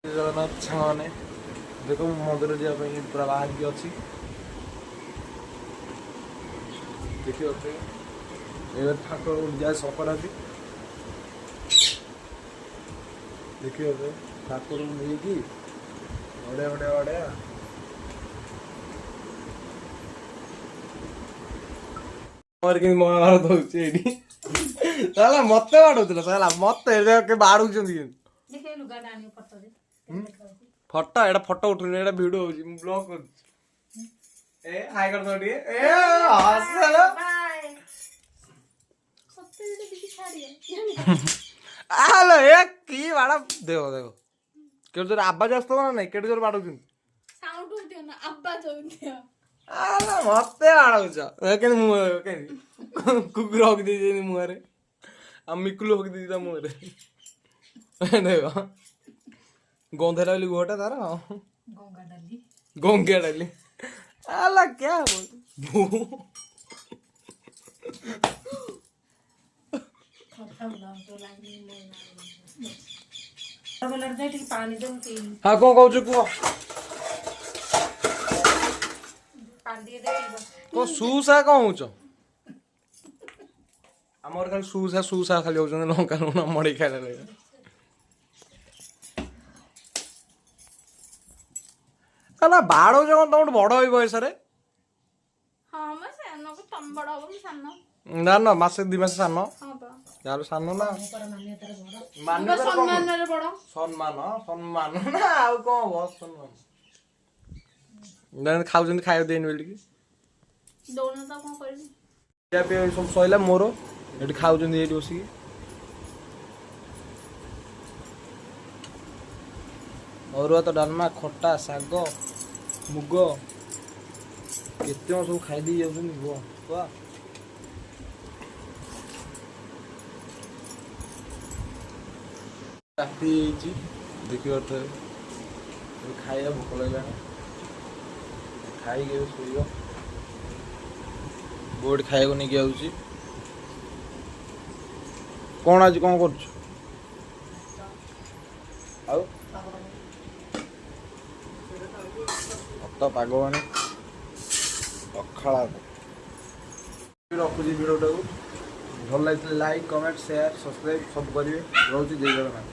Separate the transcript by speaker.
Speaker 1: जगन्नाथ छाने देखो मंदिर जावाई पूरा बाहर की अच्छी देखिए ये ठाकुर जाए संक्रांति देखिए ठाकुर नहीं बड़े बड़े बड़े महाभारत होला मत बाड़ूला मत बाड़ू फटो एटा फटो उठुनी एटा वीडियो होची मु ब्लॉग कर ए हाय कर दो ए हसला सत्ते किसी छाड़िए आलो ए की बाड़ा देखो देखो केड़ जोर आवाज आस्तो ना नहीं केड़ जोर बाड़ू
Speaker 2: साउंड होतियो ना आवाज होतियो
Speaker 1: आला मते बाड़ूछ ए केन मु केन कुकुर होक दी जे मुंह रे आ मिकुल होक दी ता मुंह रे देखो गोंधे डाली गोटा तार गोंगा डाली आला क्या बोल हाँ कौन कहू कुह को सुसा कौन हो आमर खाली सुसा खाली होचन लंका लुण मड़ी खाइला लगे कला बाड़ो जगह तुम बड़ हो बयस रे
Speaker 2: हां म सानो को तम बड़ हो सानो
Speaker 1: ना ना मासे दि मासे सानो
Speaker 2: हां बा
Speaker 1: यार सानो ना
Speaker 2: मान्यता सम्मान रे बड़
Speaker 1: सम्मान ना आ कोन बस सम्मान ना खाउ जंदी खाइ देन बेली की
Speaker 2: दोनो त कोन करबी
Speaker 1: या पे सब सइला मोरो एठी खाउ जंदी एठी बसी और तो डालमा खट्टा साग मुग केते सब खाई दी जाउछन वाह राती देखिए खाइया भोक लगे खाई शोब बोर्ड खाइक नहीं आऊँ कौन आज कौन कर पाग मानी पखाड़ा रखुची भिडियो भल लगे लाइक कमेंट शेयर सब्सक्राइब सब करेंगे रोचे जय जगन्नाथ।